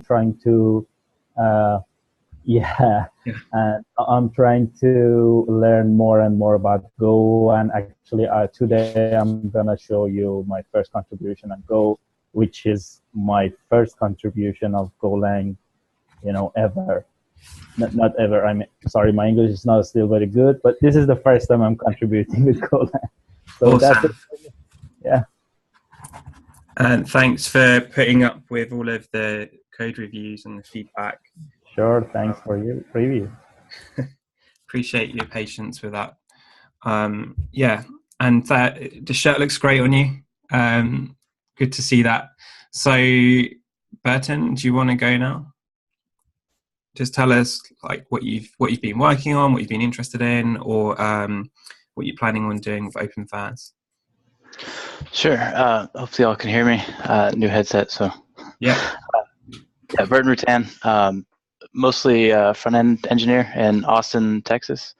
trying to, uh, yeah, Yeah. and I'm trying to learn more and more about Go. And actually, today I'm gonna show you my first contribution on Go, which is my first contribution of Golang, ever. Not ever. I'm sorry, my English is not still very good, but this is the first time I'm contributing with Golang. So that's it. Awesome. Yeah. And thanks for putting up with all of the code reviews and the feedback. Sure. Thanks for your review. Appreciate your patience with that. Yeah, and the shirt looks great on you. Good to see that. So, Burton, do you want to go now? Just tell us like what you've been working on, what you've been interested in, or what you're planning on doing with OpenFaaS. Sure. Hopefully, y'all can hear me. New headset, so Yeah. Yeah, Burton Rutan, mostly front-end engineer in Austin, Texas.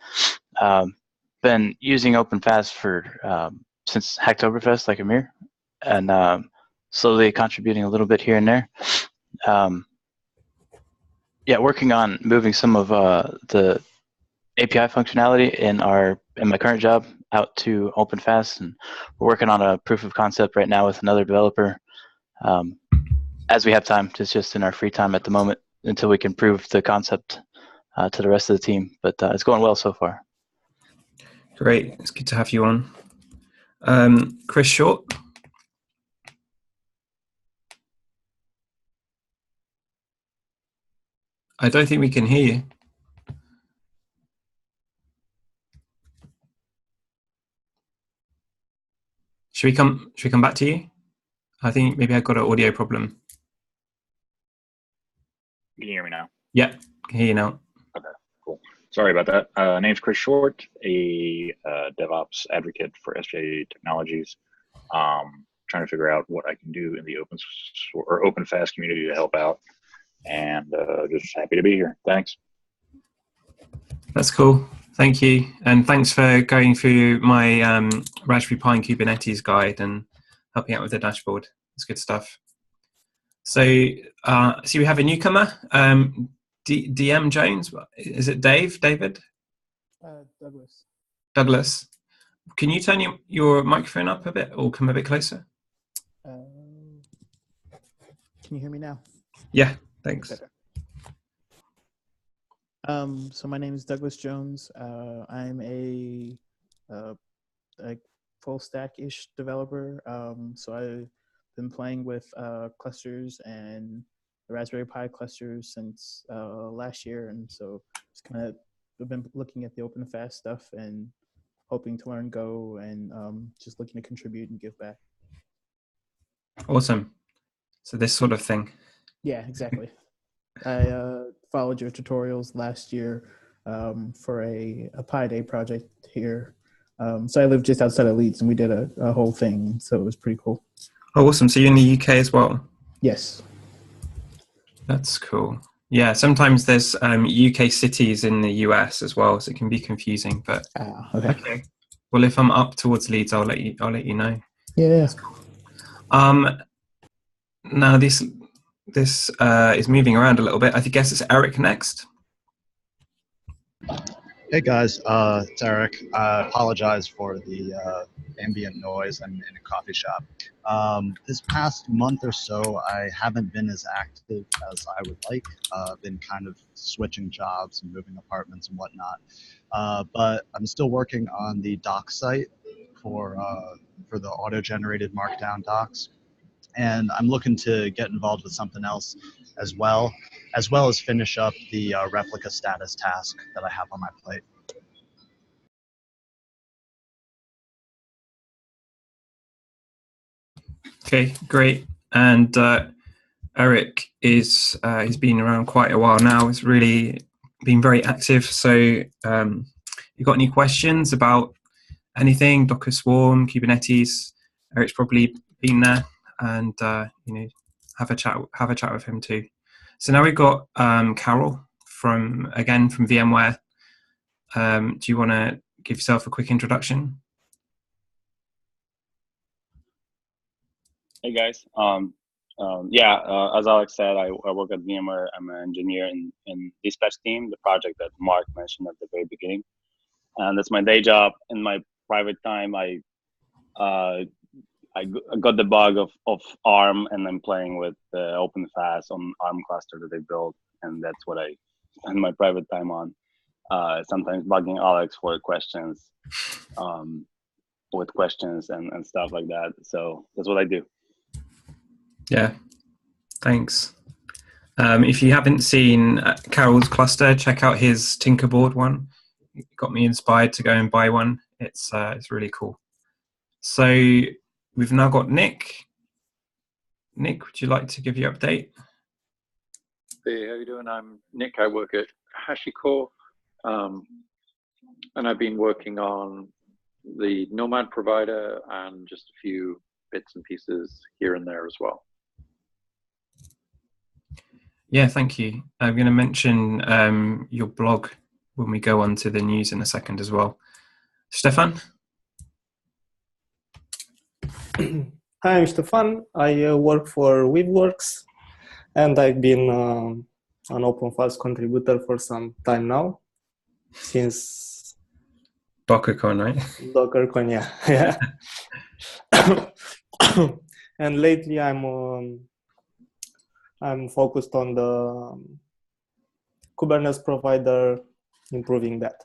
Been using OpenFaaS for since Hacktoberfest, like Amir, and slowly contributing a little bit here and there. Yeah, working on moving some of the API functionality in my current job out to OpenFaaS, and we're working on a proof of concept right now with another developer. As we have time, it's just in our free time at the moment until we can prove the concept to the rest of the team. But it's going well so far. Great, it's good to have you on. Chris Short. I don't think we can hear you. Should we come back to you? I think maybe I've got an audio problem. Can you hear me now? Yeah, I can hear you now. Okay, cool. Sorry about that. Name's Chris Short, a DevOps advocate for SJ Technologies. Trying to figure out what I can do in the OpenFaaS community to help out, and just happy to be here. Thanks. That's cool. Thank you, and thanks for going through my Raspberry Pi and Kubernetes guide and helping out with the dashboard. It's good stuff. So, we have a newcomer, DM Jones. Is it David? Douglas. Douglas. Can you turn your microphone up a bit or come a bit closer? Can you hear me now? Yeah, thanks. Better. So my name is Douglas Jones. I'm a full stack-ish developer. So I've been playing with clusters and the Raspberry Pi clusters since last year, and so I've been looking at the OpenFaaS stuff and hoping to learn Go, and just looking to contribute and give back. Awesome. So this sort of thing. Yeah, exactly. I followed your tutorials last year for a Pi Day project here. So I live just outside of Leeds, and we did a whole thing, so it was pretty cool. Oh, awesome. So you're in the UK as well? Yes. That's cool. Yeah, sometimes there's UK cities in the US as well, so it can be confusing. But okay. Well, if I'm up towards Leeds, I'll let you know. Yeah. Cool. Now this is moving around a little bit. I guess it's Eric next. Hey guys, it's Eric. I apologize for the ambient noise. I'm in a coffee shop. This past month or so, I haven't been as active as I would like. I've been kind of switching jobs and moving apartments and whatnot. But I'm still working on the doc site for the auto-generated Markdown docs. And I'm looking to get involved with something else as well as finish up the replica status task that I have on my plate. Okay, great. And Eric he's been around quite a while now. He's really been very active. So you got any questions about anything, Docker Swarm, Kubernetes? Eric's probably been there, and have a chat with him too. So now we've got Carol from VMware. Do you want to give yourself a quick introduction? Hey guys, Yeah, as Alex said, I work at VMware. I'm an engineer in dispatch team, the project that Mark mentioned at the very beginning, and that's my day job. In my private time, uh, I got the bug of ARM, and I'm playing with OpenFaaS on ARM cluster that they built, and that's what I spend my private time on. Sometimes bugging Alex for questions, with questions and stuff like that. So that's what I do. Yeah, thanks. If you haven't seen Carol's cluster, check out his Tinkerboard one. It got me inspired to go and buy one. It's really cool. So we've now got Nick. Nick, would you like to give your update? Hey, how you doing? I'm Nick. I work at HashiCorp, and I've been working on the Nomad provider and just a few bits and pieces here and there as well. Yeah, thank you. I'm going to mention your blog when we go on to the news in a second as well. Stefan? Hi, I'm Stefan. I work for Weaveworks, and I've been an OpenFaaS contributor for some time now, since DockerCon, right? DockerCon, yeah. And lately, I'm focused on the Kubernetes provider, improving that.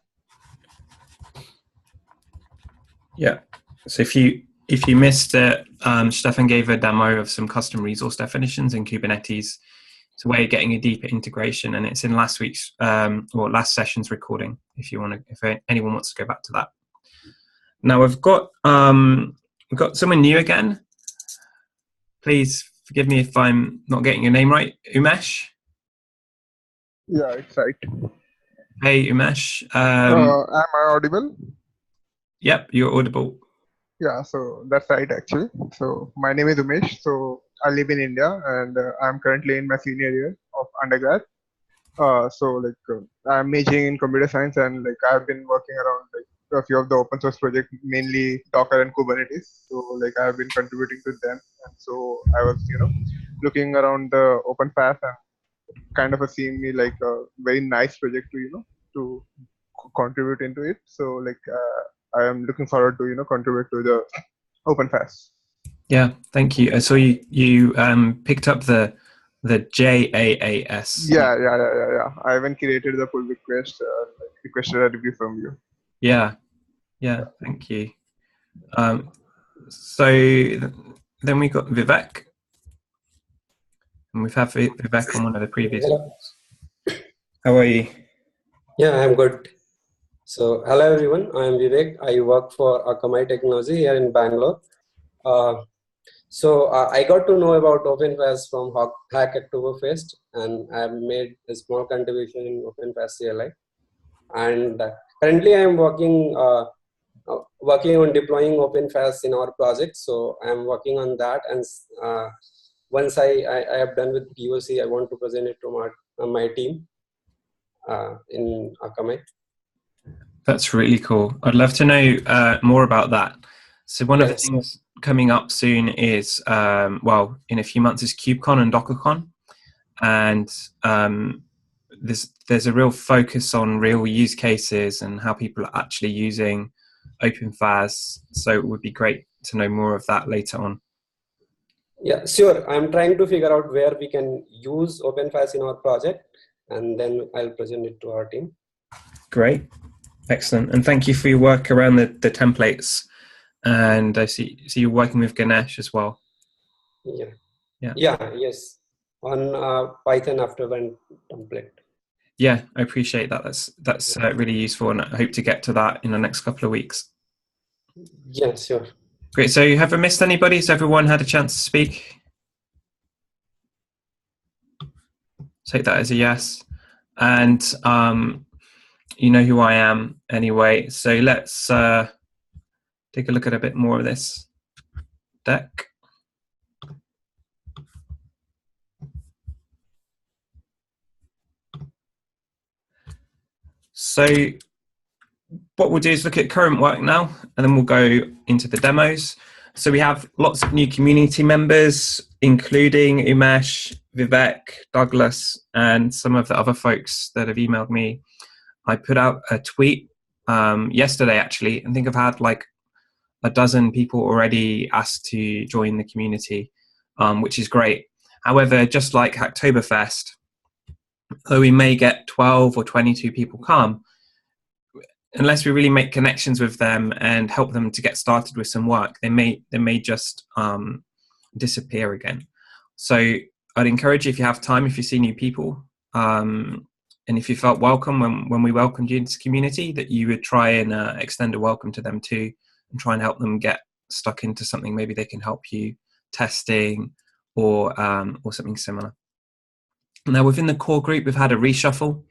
Yeah. So if you missed it, Stefan gave a demo of some custom resource definitions in Kubernetes. It's a way of getting a deeper integration, and it's in last week's or last session's recording. If anyone wants to go back to that. Now we've got someone new again. Please forgive me if I'm not getting your name right. Umesh. Yeah, it's right. Hey, Umesh. Am I audible? Yep, you're audible. Yeah, so that's right actually. So my name is Umesh. So I live in India, and I'm currently in my senior year of undergrad. I'm majoring in computer science, and I've been working around a few of the open source projects, mainly Docker and Kubernetes. So I've been contributing to them, and so I was looking around the OpenFaaS and kind of seeing me like a very nice project to contribute into it. So I am looking forward to contribute to the OpenFaaS. Yeah, thank you. I saw you picked up the JAAS. Yeah. I haven't created the pull request. Requested a review from you. Yeah, thank you. So then we got Vivek, and we've had Vivek on one of the previous. Hello. How are you? Yeah, I'm good. So hello everyone, I'm Vivek. I work for Akamai Technology here in Bangalore. I got to know about OpenFaaS from Hacktoberfest, and I've made a small contribution in OpenFaaS CLI. And currently I'm working on deploying OpenFaaS in our project. So I'm working on that, and once I have done with POC, I want to present it to my team in Akamai. That's really cool. I'd love to know more about that. So one of the things coming up soon is, in a few months, is KubeCon and DockerCon, and there's a real focus on real use cases and how people are actually using OpenFaaS. So it would be great to know more of that later on. Yeah, sure. I'm trying to figure out where we can use OpenFaaS in our project, and then I'll present it to our team. Great. Excellent. And thank you for your work around the templates. And I see you're working with Ganesh as well. Yes. On Python afterburn template. Yeah, I appreciate that. That's really useful, and I hope to get to that in the next couple of weeks. Yeah, sure. Great. So have I missed anybody? Has everyone had a chance to speak? Take that as a yes. And you know who I am anyway. So let's take a look at a bit more of this deck. So what we'll do is look at current work now, and then we'll go into the demos. So we have lots of new community members, including Umesh, Vivek, Douglas, and some of the other folks that have emailed me. I put out a tweet yesterday, actually. I think I've had like a dozen people already asked to join the community, which is great. However, just like Hacktoberfest, though we may get 12 or 22 people come, unless we really make connections with them and help them to get started with some work, they may just disappear again. So I'd encourage you, if you have time, if you see new people, and if you felt welcome when we welcomed you into the community, that you would try and extend a welcome to them too, and try and help them get stuck into something. Maybe they can help you testing or something similar. Now, within the core group, we've had a reshuffle.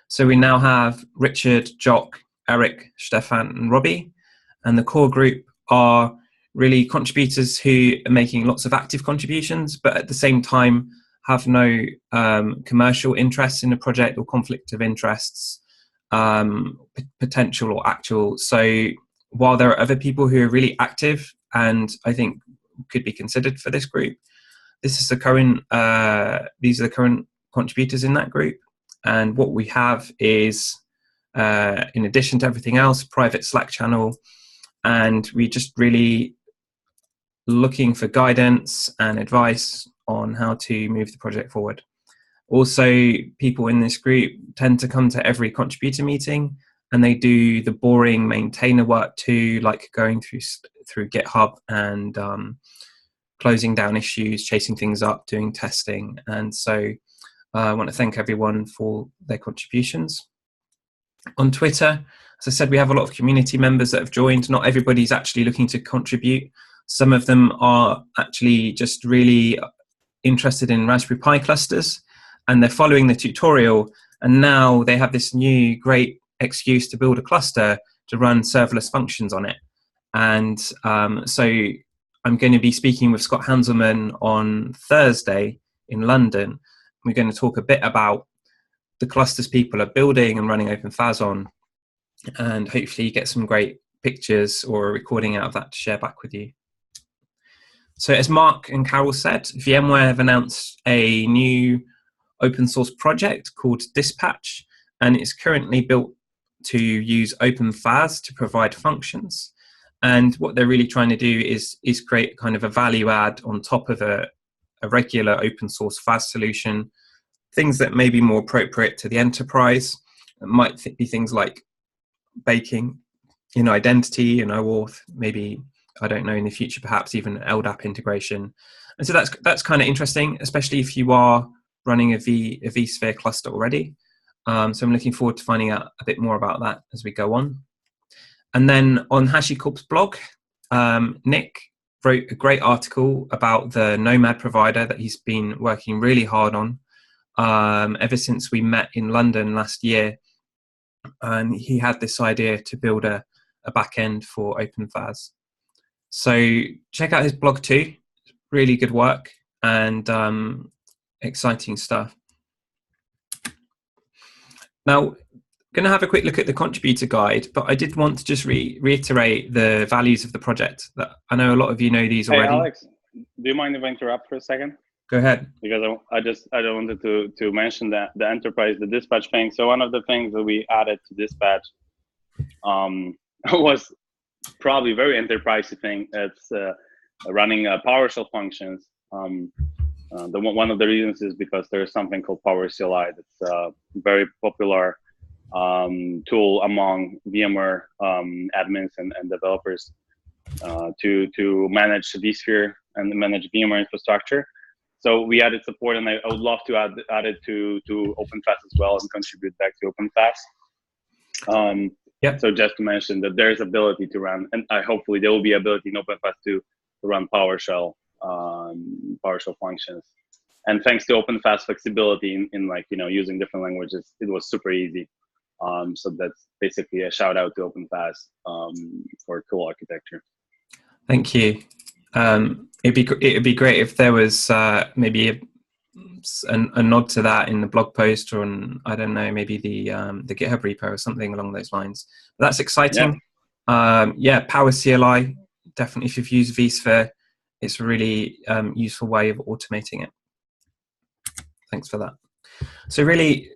So we now have Richard, Jock, Eric, Stefan, and Robbie. And the core group are really contributors who are making lots of active contributions, but at the same time have no commercial interests in the project or conflict of interests, potential or actual. So while there are other people who are really active and I think could be considered for this group, this is the current, these are the current contributors in that group. And what we have is, in addition to everything else, private Slack channel, and we just really looking for guidance and advice on how to move the project forward. Also, people in this group tend to come to every contributor meeting, and they do the boring maintainer work too, like going through GitHub and closing down issues, chasing things up, doing testing. And so I want to thank everyone for their contributions. On Twitter, as I said, we have a lot of community members that have joined. Not everybody's actually looking to contribute. Some of them are actually just really interested in Raspberry Pi clusters, and they're following the tutorial, and now they have this new great excuse to build a cluster to run serverless functions on it. And so I'm going to be speaking with Scott Hanselman on Thursday in London. We're going to talk a bit about the clusters people are building and running OpenFaaS on, and hopefully get some great pictures or a recording out of that to share back with you. So as Mark and Carol said, VMware have announced a new open source project called Dispatch, and it's currently built to use OpenFaaS to provide functions. And what they're really trying to do is create kind of a value add on top of a regular open source FaaS solution, things that may be more appropriate to the enterprise. It might be things like baking in identity and OAuth, maybe, I don't know, in the future, perhaps even LDAP integration. And so that's kind of interesting, especially if you are running a vSphere cluster already. So I'm looking forward to finding out a bit more about that as we go on. And then on HashiCorp's blog, Nick wrote a great article about the Nomad provider that he's been working really hard on ever since we met in London last year. And he had this idea to build a backend for OpenFaaS. So check out his blog too. Really good work and exciting stuff. Now, going to have a quick look at the contributor guide, but I did want to just reiterate the values of the project. That I know a lot of you know these already. Hey Alex, do you mind if I interrupt for a second? Go ahead. Because I wanted to mention that the enterprise, the dispatch thing. So one of the things that we added to dispatch was probably very enterprisey thing. It's running PowerShell functions. One of the reasons is because there's something called PowerCLI. That's a very popular tool among VMware admins and developers to manage vSphere and manage VMware infrastructure. So we added support, and I would love to add it to OpenFaaS as well and contribute back to OpenFaaS. Yep. So just to mention that there's ability to run, and hopefully there will be ability in OpenFaaS to run PowerShell functions. And thanks to OpenFaaS flexibility in like, using different languages, it was super easy. So that's basically a shout out to OpenFaaS for cool architecture. Thank you. It'd be great if there was maybe a nod to that in the blog post, or on, I don't know, maybe the GitHub repo or something along those lines. But that's exciting. Yeah, PowerCLI, definitely, if you've used vSphere, it's a really useful way of automating it. Thanks for that. So really,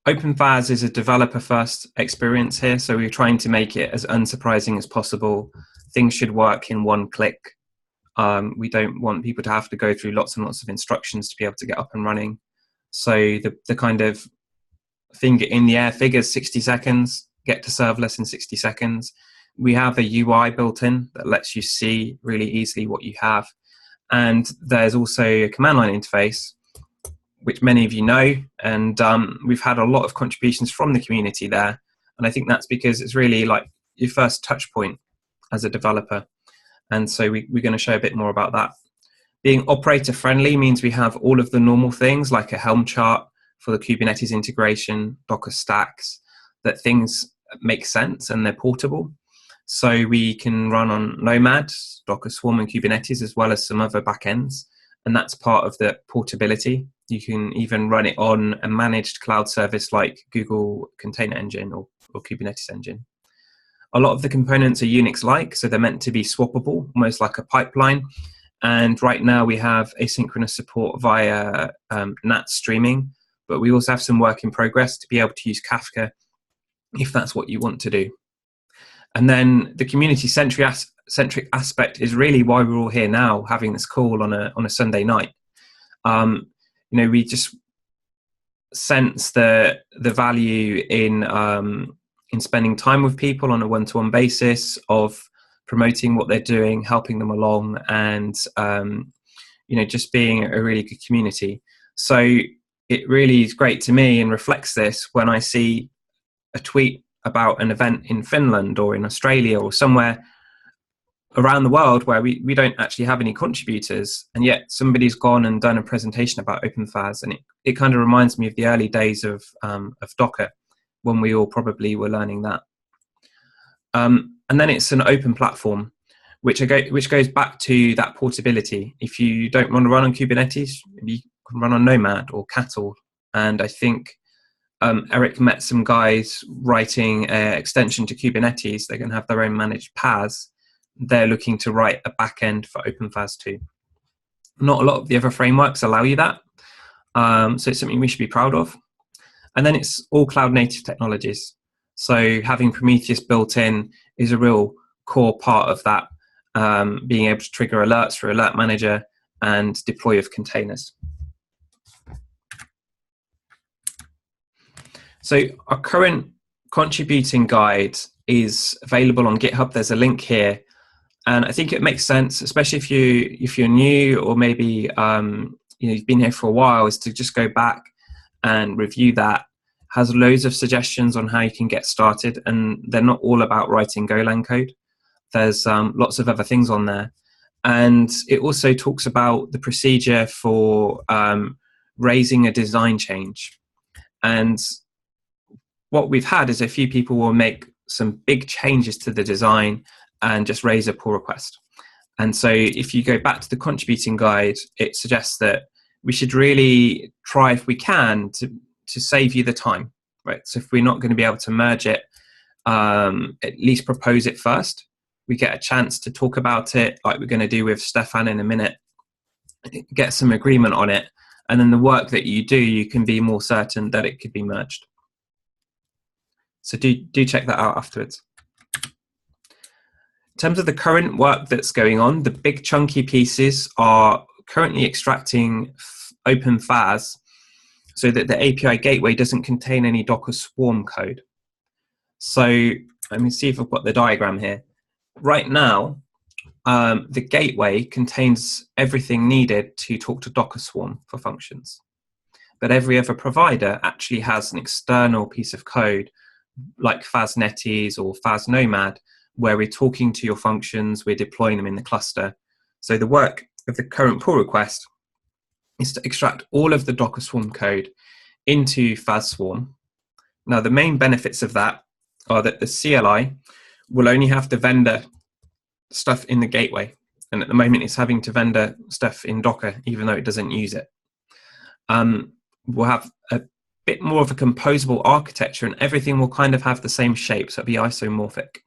OpenFaaS is a developer-first experience here. So we're trying to make it as unsurprising as possible. Things should work in one click. We don't want people to have to go through lots and lots of instructions to be able to get up and running. So the kind of finger in the air figures 60 seconds, get to serverless in 60 seconds. We have a UI built in that lets you see really easily what you have. And there's also a command line interface, which many of you know, and we've had a lot of contributions from the community there. And I think that's because it's really like your first touch point as a developer. And so we're going to show a bit more about that. Being operator friendly means we have all of the normal things like a Helm chart for the Kubernetes integration, Docker stacks, that things make sense and they're portable. So we can run on Nomad, Docker Swarm and Kubernetes, as well as some other backends. And that's part of the portability. You can even run it on a managed cloud service like Google Container Engine or Kubernetes Engine. A lot of the components are Unix-like, so they're meant to be swappable, almost like a pipeline. And right now we have asynchronous support via NAT streaming, but we also have some work in progress to be able to use Kafka if that's what you want to do. And then the community-centric aspect is really why we're all here now, having this call on a Sunday night. You know, we just sense the value in spending time with people on a one-to-one basis, of promoting what they're doing, helping them along, and you know, just being a really good community. So it really is great to me and reflects this when I see a tweet about an event in Finland or in Australia or somewhere around the world where we don't actually have any contributors, and yet somebody's gone and done a presentation about OpenFaaS, and it kind of reminds me of the early days of Docker, when we all probably were learning that. And then it's an open platform, which goes back to that portability. If you don't want to run on Kubernetes, you can run on Nomad or Cattle. And I think Eric met some guys writing an extension to Kubernetes. They're going to have their own managed PaaS. They're looking to write a backend for OpenFaaS too. Not a lot of the other frameworks allow you that. So it's something we should be proud of. And then it's all cloud native technologies. So having Prometheus built in is a real core part of that, being able to trigger alerts for Alert Manager and deploy of containers. So our current contributing guide is available on GitHub. There's a link here. And I think it makes sense, especially if you're new, or maybe you know, you've been here for a while, is to just go back and review that. Has loads of suggestions on how you can get started, and they're not all about writing Golang code. There's lots of other things on there. And it also talks about the procedure for raising a design change. And what we've had is a few people will make some big changes to the design and just raise a pull request. And so if you go back to the contributing guide, it suggests that we should really try, if we can, to save you the time, right? So if we're not going to be able to merge it, at least propose it first. We get a chance to talk about it, like we're going to do with Stefan in a minute, get some agreement on it, and then the work that you do, you can be more certain that it could be merged. So do check that out afterwards. In terms of the current work that's going on, the big chunky pieces are currently extracting OpenFaaS so that the API gateway doesn't contain any Docker Swarm code. So let me see if I've got the diagram here. Right now, the gateway contains everything needed to talk to Docker Swarm for functions. But every other provider actually has an external piece of code like FaaSnetes or FaaSnomad, where we're talking to your functions, we're deploying them in the cluster. So the work of the current pull request is to extract all of the Docker Swarm code into FaaSSwarm. Now, the main benefits of that are that the CLI will only have the vendor stuff in the gateway. And at the moment, it's having to vendor stuff in Docker, even though it doesn't use it. We'll have a bit more of a composable architecture, and everything will kind of have the same shape, so it'll be isomorphic.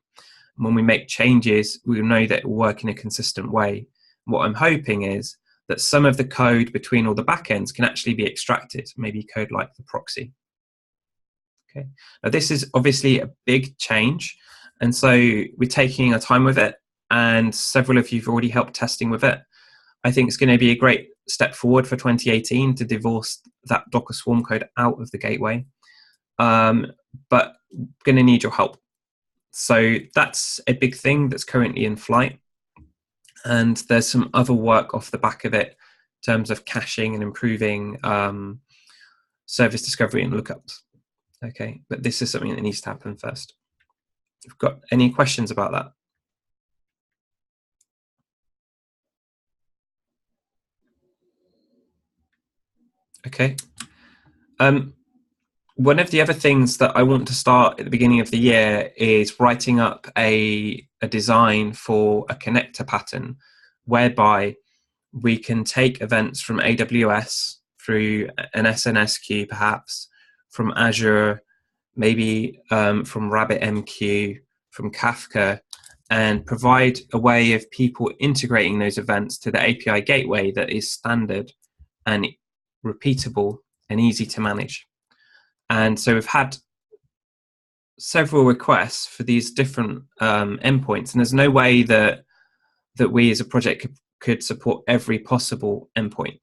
When we make changes, we know that it will work in a consistent way. What I'm hoping is that some of the code between all the backends can actually be extracted, maybe code like the proxy. Okay. Now this is obviously a big change, and so we're taking our time with it, and several of you have already helped testing with it. I think it's going to be a great step forward for 2018 to divorce that Docker Swarm code out of the gateway, but going to need your help. So that's a big thing that's currently in flight. And there's some other work off the back of it in terms of caching and improving service discovery and lookups. Okay, but this is something that needs to happen first. You've got any questions about that? Okay. One of the other things that I want to start at the beginning of the year is writing up a design for a connector pattern whereby we can take events from AWS through an SNS queue, perhaps from Azure, maybe from RabbitMQ, from Kafka, and provide a way of people integrating those events to the API gateway that is standard and repeatable and easy to manage. And so we've had several requests for these different endpoints, and there's no way that we as a project could support every possible endpoint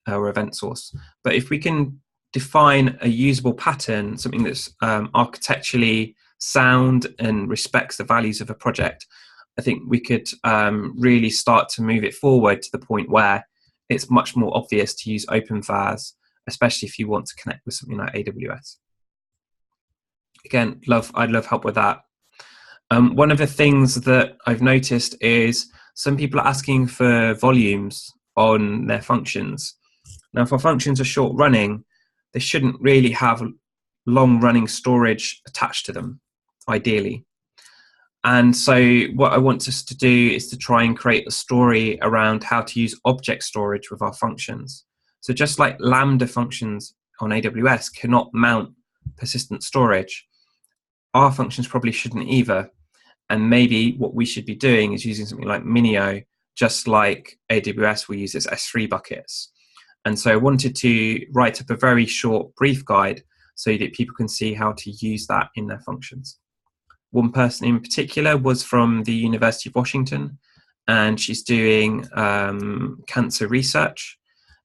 or event source. But if we can define a usable pattern, something that's architecturally sound and respects the values of a project, I think we could really start to move it forward to the point where it's much more obvious to use OpenFaaS, especially if you want to connect with something like AWS. Again, I'd love help with that. One of the things that I've noticed is some people are asking for volumes on their functions. Now, if our functions are short running, they shouldn't really have long running storage attached to them, ideally. And so what I want us to do is to try and create a story around how to use object storage with our functions. So just like Lambda functions on AWS cannot mount persistent storage, our functions probably shouldn't either. And maybe what we should be doing is using something like Minio, just like AWS will use its S3 buckets. And so I wanted to write up a very short brief guide so that people can see how to use that in their functions. One person in particular was from the University of Washington, and she's doing cancer research,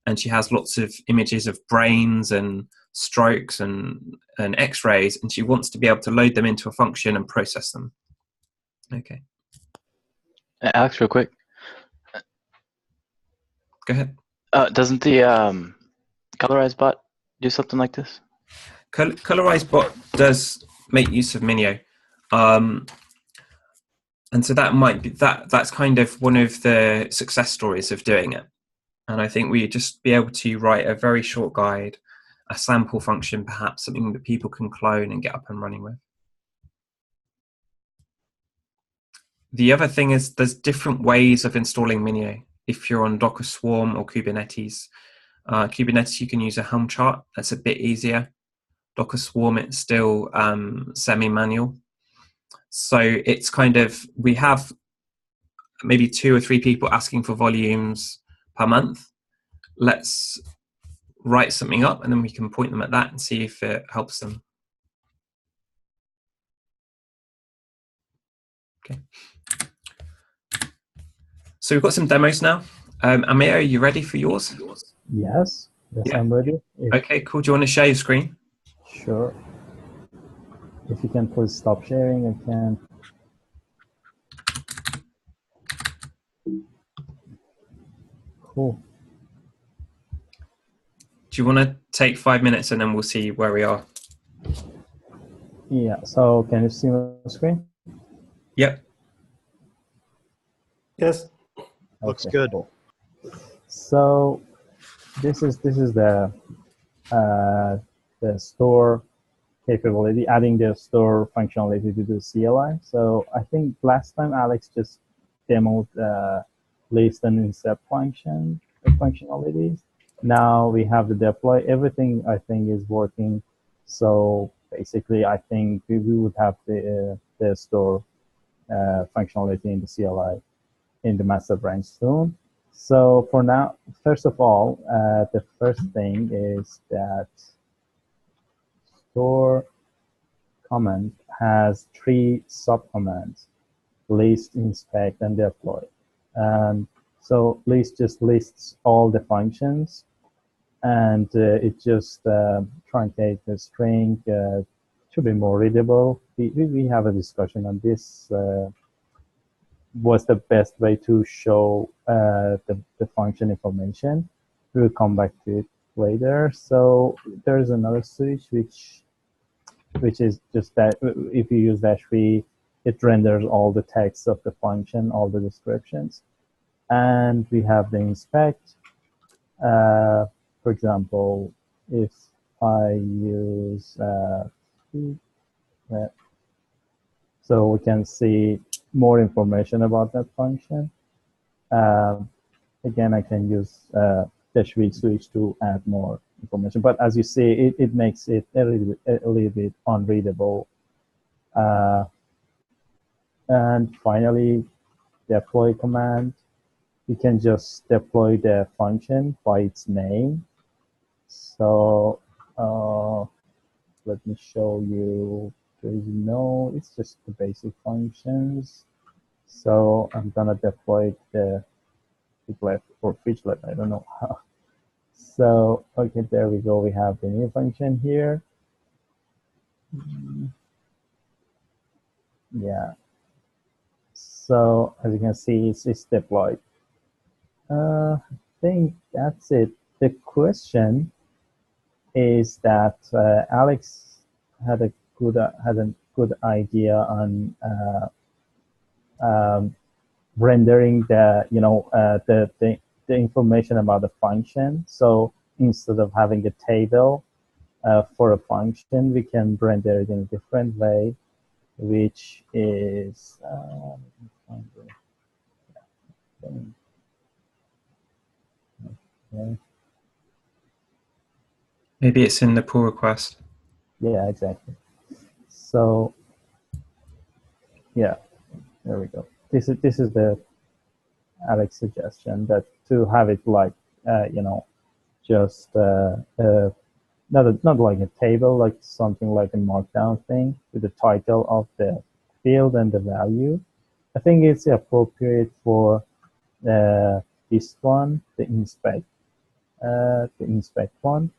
and she has lots of images of brains and strokes and x-rays, and she wants to be able to load them into a function and process them. Okay. Alex, real quick. Go ahead. Doesn't the Colorize bot do something like this? Colorize bot does make use of Minio. And so that might be that's kind of one of the success stories of doing it. And I think we just be able to write a very short guide, a sample function, perhaps something that people can clone and get up and running with. The other thing is there's different ways of installing Minio. If you're on Docker Swarm or Kubernetes, Kubernetes you can use a Helm chart. That's a bit easier. Docker Swarm, it's still semi-manual. So it's kind of, we have maybe 2 or 3 people asking for volumes per month. Let's write something up and then we can point them at that and see if it helps them. Okay. So we've got some demos now. Amir, are you ready for yours? Yes, Yeah. I'm ready. Okay, cool. Do you want to share your screen? Sure. If you can please stop sharing, I can. Cool. Do you want to take 5 minutes and then we'll see where we are? Yeah, so can you see my screen? Yep. Yes. Looks Okay, good. cool. So this is the store capability, adding the store functionality to the CLI. So I think last time Alex just demoed list and insert functionalities. Now we have the deploy. Everything I think is working. So basically, I think we would have the store functionality in the CLI in the master branch soon. So for now, first of all, the first thing is that store command has 3 subcommands: list, inspect, and deploy. And so list just lists all the functions, and it just truncates the string to be more readable. We have a discussion on this. What's the best way to show the function information? We'll come back to it later. So there's another switch which is just that if you use -v, it renders all the text of the function, all the descriptions. And we have the inspect. For example, if I use so we can see more information about that function. Again, I can use -v switch to add more information, but as you see, it makes it a little bit unreadable. And finally, deploy command. You can just deploy the function by its name. So let me show you. It's just the basic functions. So I'm gonna deploy the figlet or fidget, I don't know how. So, okay, there we go. We have the new function here. Yeah. So as you can see, it's deployed. I think that's it. The question is that Alex had a good idea on rendering the information about the function. So instead of having a table for a function, we can render it in a different way, which is okay. Maybe it's in the pull request. Yeah, exactly. So yeah, there we go. This is the Alex suggestion, that to have it like just not like a table, like something like a markdown thing with the title of the field and the value. I think it's appropriate for this one, the inspect one.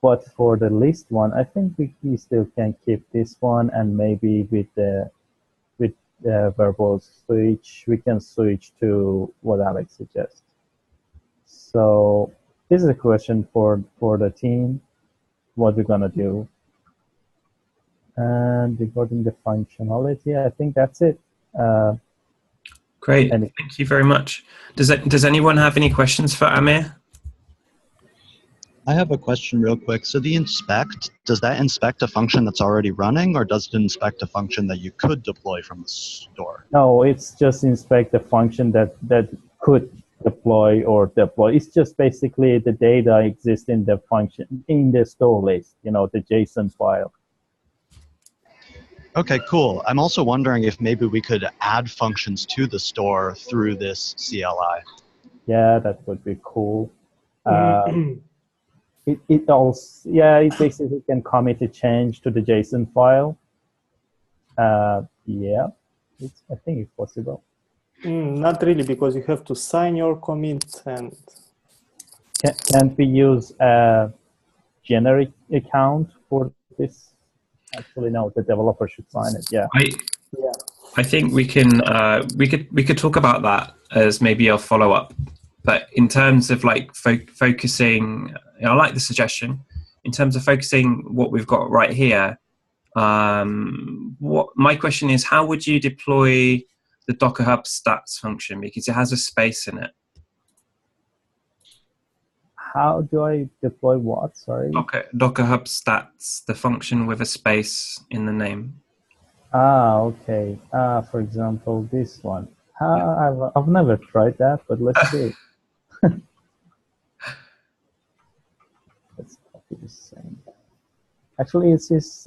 But for the list one, I think we still can keep this one, and maybe with the verbal switch, we can switch to what Alex suggests. So this is a question for the team, what we're gonna do. And regarding the functionality, I think that's it. Great, thank you very much. Does anyone have any questions for Amir? I have a question real quick. So the inspect, does that inspect a function that's already running, or does it inspect a function that you could deploy from the store? No, it's just inspect the function that could deploy or deploy. It's just basically the data exists in the function, in the store list, the JSON file. Okay, cool. I'm also wondering if maybe we could add functions to the store through this CLI. Yeah, that would be cool. It also, it basically can commit a change to the JSON file. Yeah, I think it's possible. Not really, because you have to sign your commit. And can't we use a generic account for this? Actually, no, the developer should sign it. Yeah. I think we can we could talk about that as maybe a follow-up. But in terms of like focusing, I like the suggestion. In terms of focusing what we've got right here, what my question is, how would you deploy the Docker Hub stats function, because it has a space in it? How do I deploy what? Sorry. Docker Hub stats, the function with a space in the name. Okay. For example, this one. I've never tried that, but let's see. Let's copy the same. Actually, it's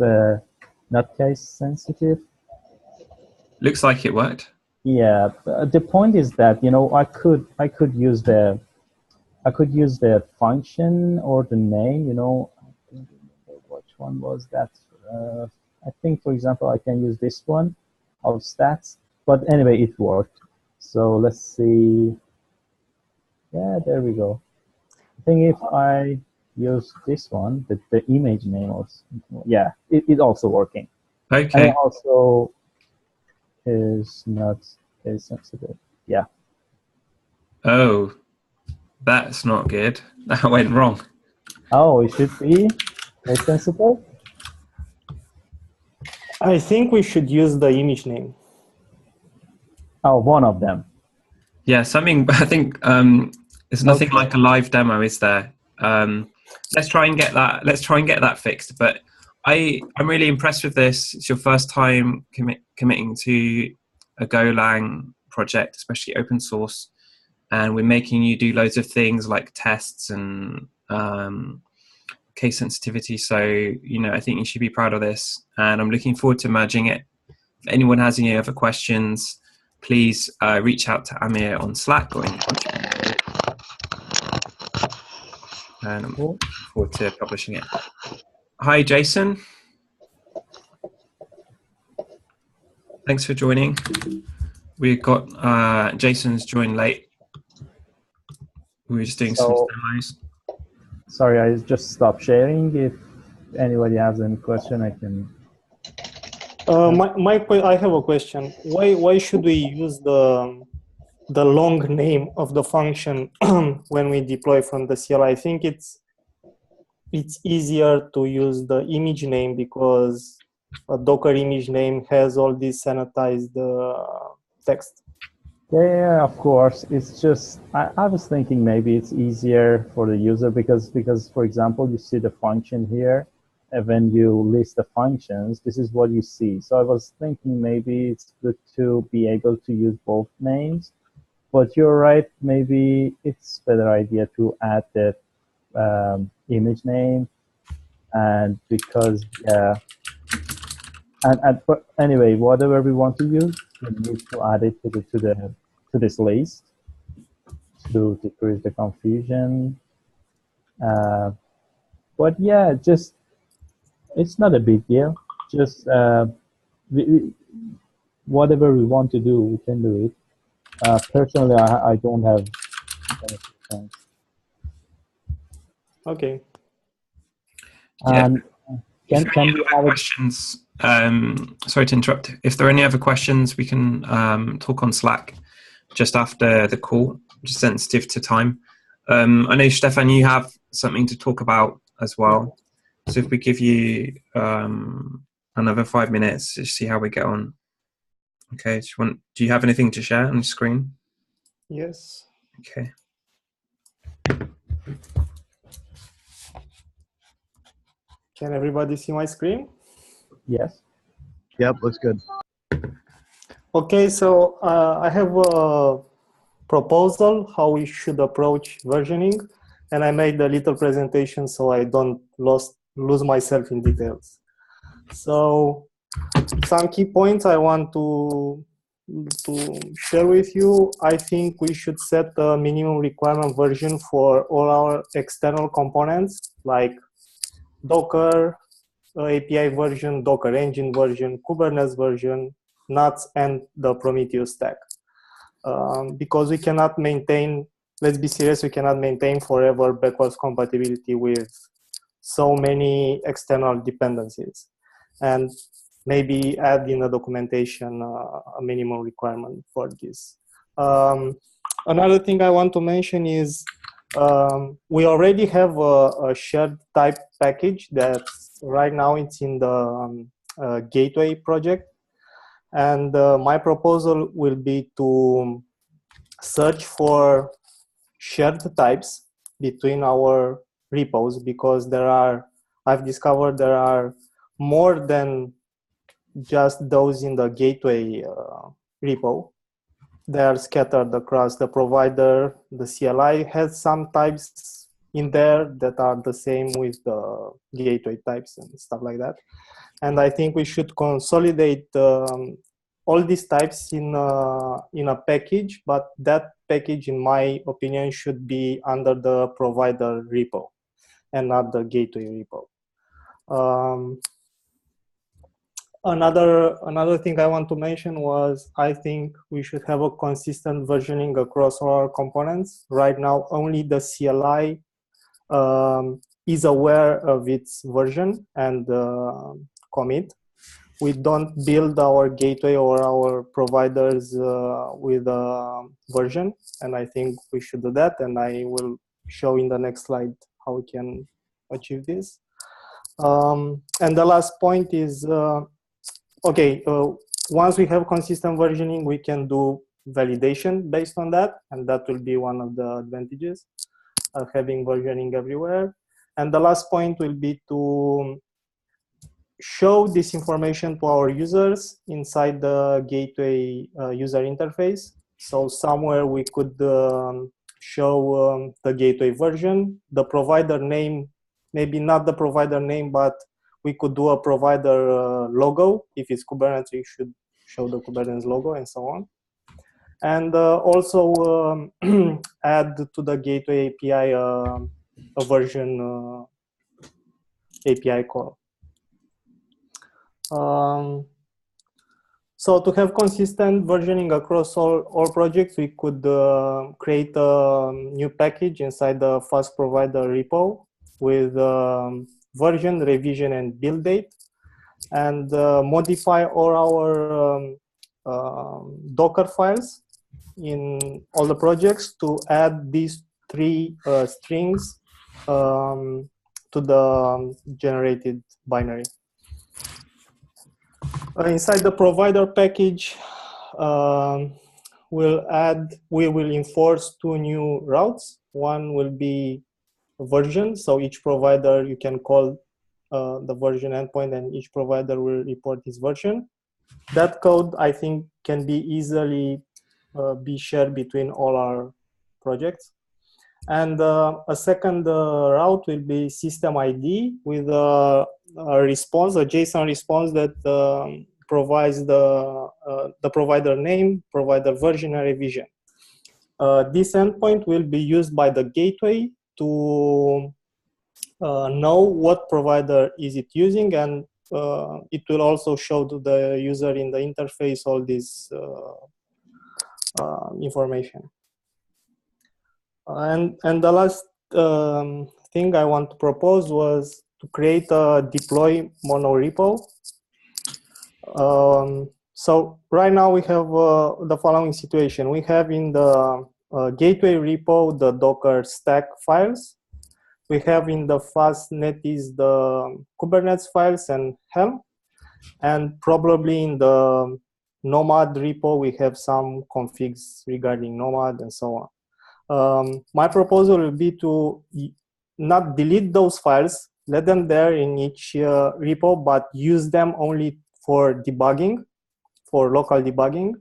not case sensitive. Looks like it worked. Yeah, the point is that, you know, I could use the function or the name, you know. Which one was that? I think, for example, I can use this one of stats. But anyway, it worked. So let's see. Yeah, there we go. I think if I use this one, the image name was, yeah, it also working. And Okay. it also is not case sensitive. Yeah. Oh, that's not good. That went wrong. Oh, it should be case sensitive. I think we should use the image name. Oh, one of them. Yeah, something. I think there's nothing Okay. like a live demo, is there? Let's try and get that. Let's try and get that fixed. But I'm really impressed with this. It's your first time committing to a Golang project, especially open source, and we're making you do loads of things like tests and case sensitivity. So, you know, I think you should be proud of this, and I'm looking forward to merging it. If anyone has any other questions, please reach out to Amir on Slack or in and I'm looking forward to publishing it. Hi, Jason. Thanks for joining. We've got Jason's joined late. We were just doing some demos. Sorry, I just stopped sharing. If anybody has any question, I can. I have a question. Why should we use the long name of the function when we deploy from the CLI? I think it's easier to use the image name because a Docker image name has all this sanitized text. Yeah, of course. It's just I was thinking maybe it's easier for the user because for example, you see the function here, and when you list the functions, this is what you see. So I was thinking maybe it's good to be able to use both names. But you're right. Maybe it's a better idea to add the image name, and because yeah, but anyway, whatever we want to use, we need to add it to this list to decrease the confusion. But yeah, just it's not a big deal. Just whatever we want to do, we can do it. Personally, I don't have any concerns. Okay. And if there are any other questions, sorry to interrupt. If there are any other questions, we can talk on Slack just after the call, which is sensitive to time. I know, Stefan, you have something to talk about as well. So if we give you another 5 minutes to see how we get on. Okay, do you have anything to share on the screen? Yes. Okay. Can everybody see my screen? Yes. Yep, looks good. Okay, so I have a proposal how we should approach versioning, and I made a little presentation so I don't lose myself in details. So some key points I want to share with you. I think we should set a minimum requirement version for all our external components like Docker API version, Docker engine version, Kubernetes version, NUTS, and the Prometheus stack. Because we cannot maintain, let's be serious, we cannot maintain forever backwards compatibility with so many external dependencies. And maybe add in the documentation a minimum requirement for this. Another thing I want to mention is we already have a shared type package that right now it's in the gateway project. And my proposal will be to search for shared types between our repos, because I've discovered there are more than just those in the gateway repo. They are scattered across the provider. The CLI has some types in there that are the same with the gateway types and stuff like that. And I think we should consolidate all these types in a package, but that package, in my opinion, should be under the provider repo and not the gateway repo. Another thing I want to mention was I think we should have a consistent versioning across all our components. Right now, only the CLI is aware of its version and commit. We don't build our gateway or our providers with a version, and I think we should do that, and I will show in the next slide how we can achieve this. And the last point is, once we have consistent versioning, we can do validation based on that, and that will be one of the advantages of having versioning everywhere. And the last point will be to show this information to our users inside the gateway user interface. So somewhere we could show the gateway version, the provider name, maybe not the provider name, but we could do a provider logo. If it's Kubernetes, we should show the Kubernetes logo and so on. And also add to the gateway API a version API call. So to have consistent versioning across all projects, we could create a new package inside the FaaS provider repo with version, revision, and build date, and modify all our Docker files in all the projects to add these 3 strings to the generated binary. Inside the provider package, we will enforce 2 new routes. One will be version, so each provider, you can call the version endpoint and each provider will report its version. That code, I think, can be easily be shared between all our projects. And a second route will be system ID with a response, a JSON response that provides the provider name, provider version, and revision. This endpoint will be used by the gateway to know what provider is it using, and it will also show to the user in the interface all this information. And the last thing I want to propose was to create a deploy monorepo. So right now we have the following situation. We have in the gateway repo the Docker stack files. We have in the fastnetis the Kubernetes files and Helm. And probably in the Nomad repo, we have some configs regarding Nomad and so on. My proposal will be to not delete those files, let them there in each repo, but use them only for debugging, for local debugging,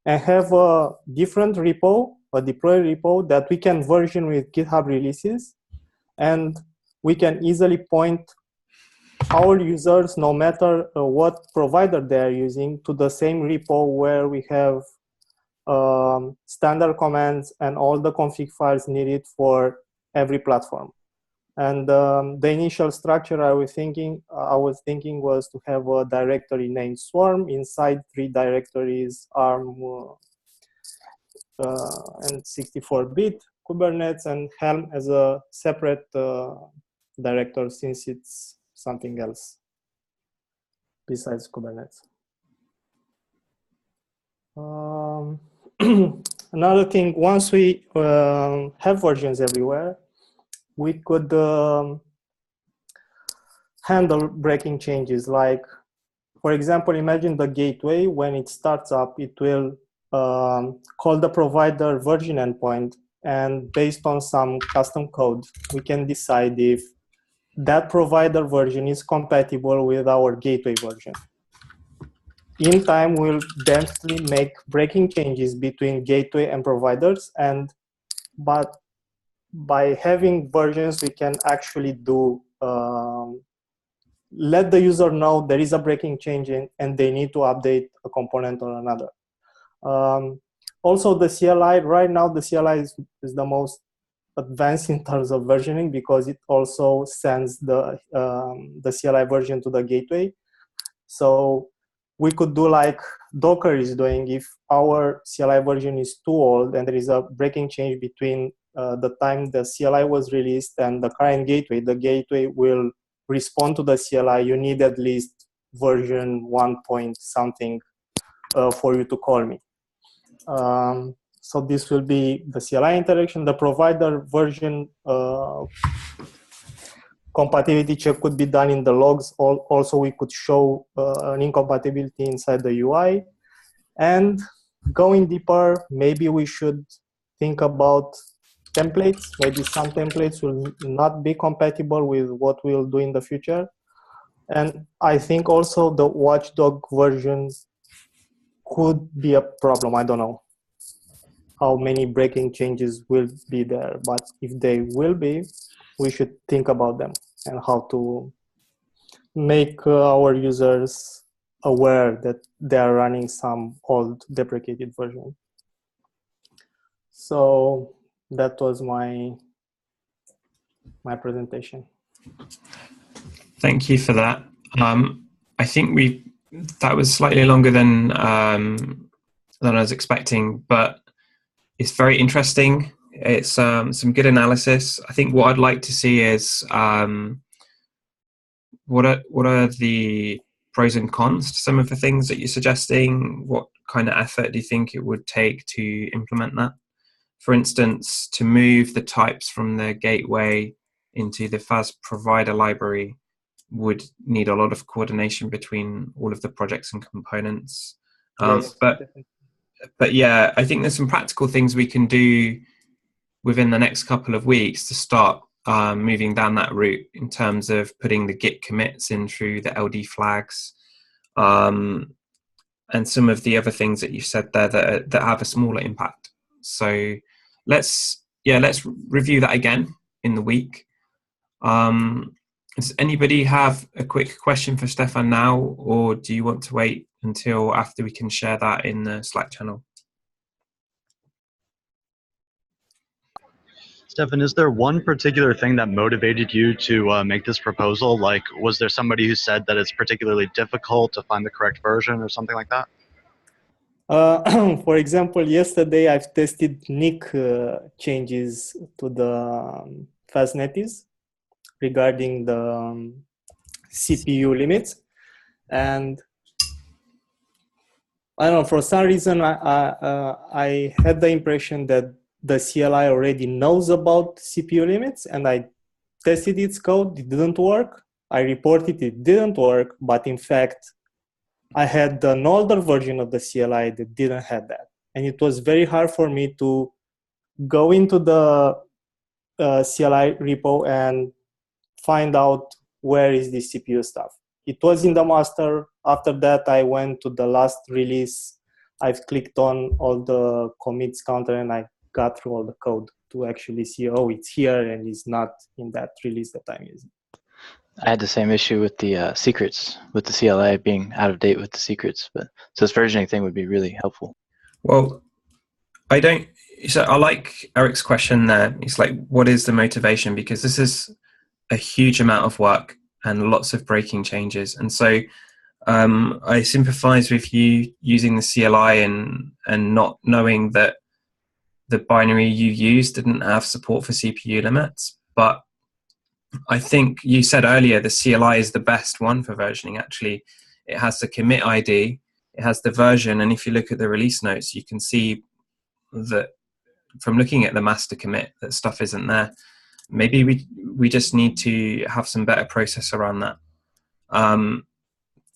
and have a different repo, a deploy repo that we can version with GitHub releases, and we can easily point our users, no matter what provider they're using, to the same repo where we have standard commands and all the config files needed for every platform. And the initial structure I was thinking was to have a directory named Swarm, inside 3 directories, ARM and 64-bit, Kubernetes, and Helm as a separate directory, since it's something else besides Kubernetes. Another thing, once we have versions everywhere, we could handle breaking changes. Like, for example, imagine the gateway, when it starts up, it will call the provider version endpoint, and based on some custom code, we can decide if that provider version is compatible with our gateway version. In time, we'll definitely make breaking changes between gateway and providers, but by having versions, we can actually do let the user know there is a breaking change and they need to update a component or another. Also, the CLI, right now, the CLI is the most advanced in terms of versioning because it also sends the CLI version to the gateway. So we could do like Docker is doing. If our CLI version is too old and there is a breaking change between the time the CLI was released and the current gateway, the gateway will respond to the CLI. You need at least version 1 point something for you to call me. So this will be the CLI interaction. The provider version compatibility check could be done in the logs. Also, we could show an incompatibility inside the UI. And going deeper, maybe we should think about templates. Maybe some templates will not be compatible with what we'll do in the future. And I think also the watchdog versions could be a problem. I don't know how many breaking changes will be there, but if they will be, we should think about them and how to make our users aware that they are running some old deprecated version. So that was my presentation. Thank you for that. I think that was slightly longer than I was expecting, but it's very interesting. It's some good analysis. I think what I'd like to see is what are the pros and cons to some of the things that you're suggesting? What kind of effort do you think it would take to implement that? For instance, to move the types from the gateway into the FaaS provider library would need a lot of coordination between all of the projects and components. Yes, but yeah, I think there's some practical things we can do within the next couple of weeks to start moving down that route in terms of putting the Git commits in through the LD flags, and some of the other things that you said there that have a smaller impact. So let's review that again in the week. Does anybody have a quick question for Stefan now, or do you want to wait until after we can share that in the Slack channel? Stefan, is there one particular thing that motivated you to make this proposal? Like, was there somebody who said that it's particularly difficult to find the correct version or something like that? For example, yesterday I've tested NIC changes to the FaaS natives regarding the CPU limits, and I don't know, for some reason I had the impression that the CLI already knows about CPU limits, and I tested its code, it didn't work. I reported it didn't work, but in fact I had an older version of the CLI that didn't have that, and it was very hard for me to go into the CLI repo and find out where is the CPU stuff. It was in the master. After that, I went to the last release. I've clicked on all the commits counter and I got through all the code to actually see, oh, it's here and it's not in that release that I'm using. I had the same issue with the secrets, with the CLI being out of date with the secrets. But so this versioning thing would be really helpful. Well, I like Eric's question there. It's like, what is the motivation? Because this is a huge amount of work and lots of breaking changes. And so I sympathize with you using the CLI and not knowing that the binary you used didn't have support for CPU limits. But I think you said earlier the CLI is the best one for versioning. Actually, it has the commit ID, it has the version, and if you look at the release notes, you can see that from looking at the master commit that stuff isn't there. Maybe we just need to have some better process around that.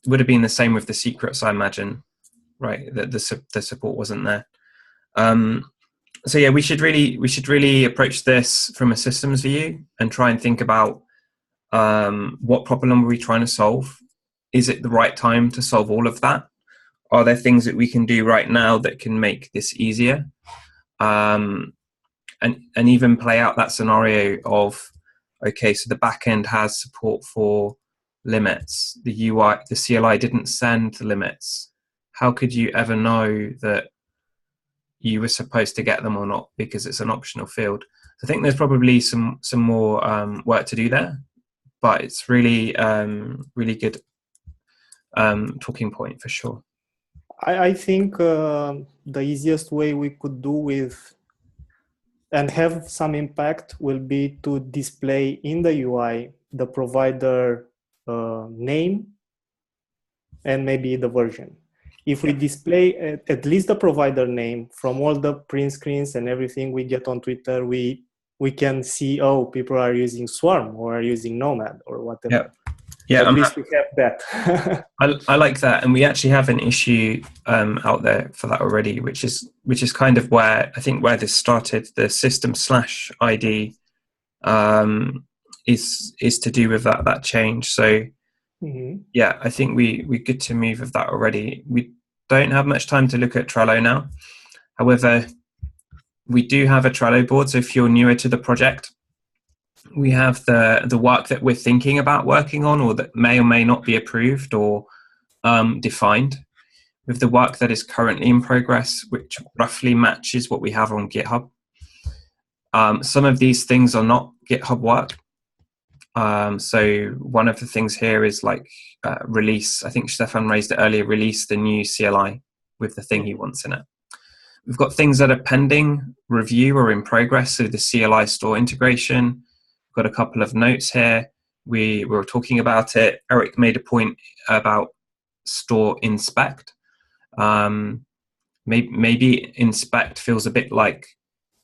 Would have been the same with the secrets, I imagine, right? That the support wasn't there. So yeah, we should really approach this from a systems view and try and think about what problem are we trying to solve? Is it the right time to solve all of that? Are there things that we can do right now that can make this easier? And even play out that scenario of, okay, so the back end has support for limits, the UI, the CLI didn't send the limits, how could you ever know that you were supposed to get them or not, because it's an optional field? So I think there's probably some more work to do there, but it's really really good talking point for sure. I think the easiest way we could do with and have some impact will be to display in the UI the provider name and maybe the version. If we display at least the provider name from all the print screens and everything we get on Twitter, we can see, oh, people are using Swarm or are using Nomad or whatever. Yeah, at least we have that. I like that, and we actually have an issue out there for that already, which is kind of where I think where this started. The system/ID is to do with that change. So yeah, I think we're good to move with that already. We don't have much time to look at Trello now. However, we do have a Trello board. So if you're newer to the project, we have the work that we're thinking about working on, or that may or may not be approved or defined, with the work that is currently in progress, which roughly matches what we have on GitHub. Some of these things are not GitHub work. So one of the things here is like release. I think Stefan raised it earlier, release the new CLI with the thing he wants in it. We've got things that are pending review or in progress. So the CLI store integration. Got a couple of notes here. We were talking about it. Eric made a point about store inspect. Maybe inspect feels a bit like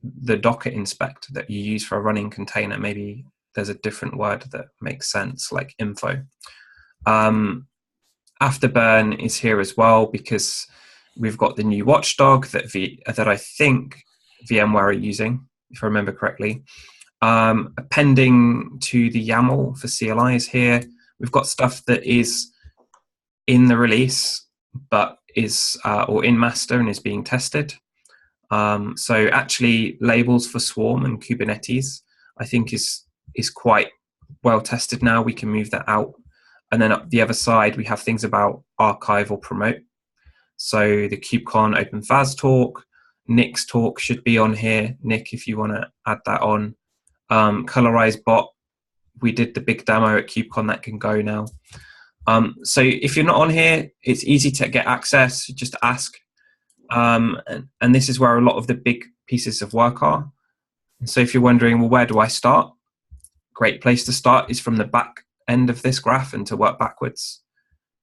the Docker inspect that you use for a running container. Maybe there's a different word that makes sense, like info. Afterburn is here as well because we've got the new watchdog that I think VMware are using, if I remember correctly. Appending to the YAML for CLI is here. We've got stuff that is in the release, but is or in master and is being tested. So actually, labels for Swarm and Kubernetes, I think is quite well tested now. We can move that out, and then up the other side, we have things about archive or promote. So the KubeCon OpenFaaS talk, Nick's talk should be on here. Nick, if you want to add that on. Colorize bot, we did the big demo at KubeCon, that can go now. So if you're not on here, it's easy to get access, just ask. And this is where a lot of the big pieces of work are. And so if you're wondering, well, where do I start? Great place to start is from the back end of this graph and to work backwards,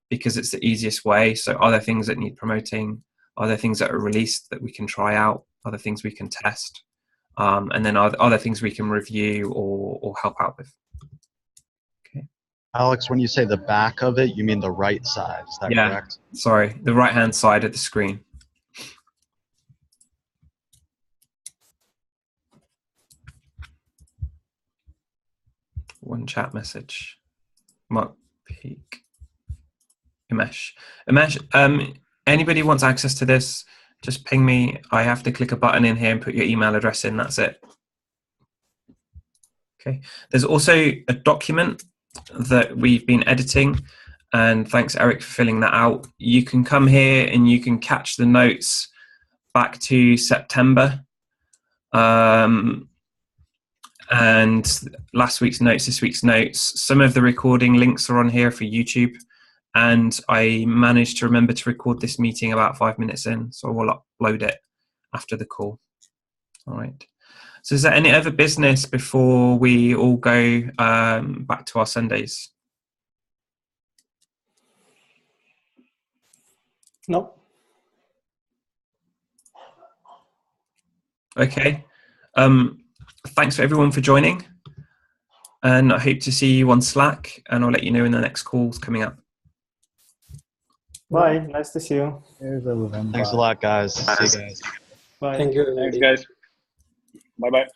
because it's the easiest way. So are there things that need promoting? Are there things that are released that we can try out? Are there things we can test? And then are there things we can review or help out with? Okay. Alex, when you say the back of it, you mean the right side, is that correct? Sorry, the right-hand side of the screen. One chat message. Mark Peak. Imesh, anybody wants access to this, just ping me. I have to click a button in here and put your email address in, that's it. Okay. There's also a document that we've been editing, and thanks Eric for filling that out. You can come here and you can catch the notes back to September. And last week's notes, this week's notes. Some of the recording links are on here for YouTube. And I managed to remember to record this meeting about 5 minutes in, so I will upload it after the call. All right. So is there any other business before we all go back to our Sundays? No. Okay. Thanks for everyone for joining. And I hope to see you on Slack, and I'll let you know when the next call's coming up. Bye. Nice to see you. Thanks a lot, guys. See you guys. Bye. Thank you. Thanks, guys. Bye-bye.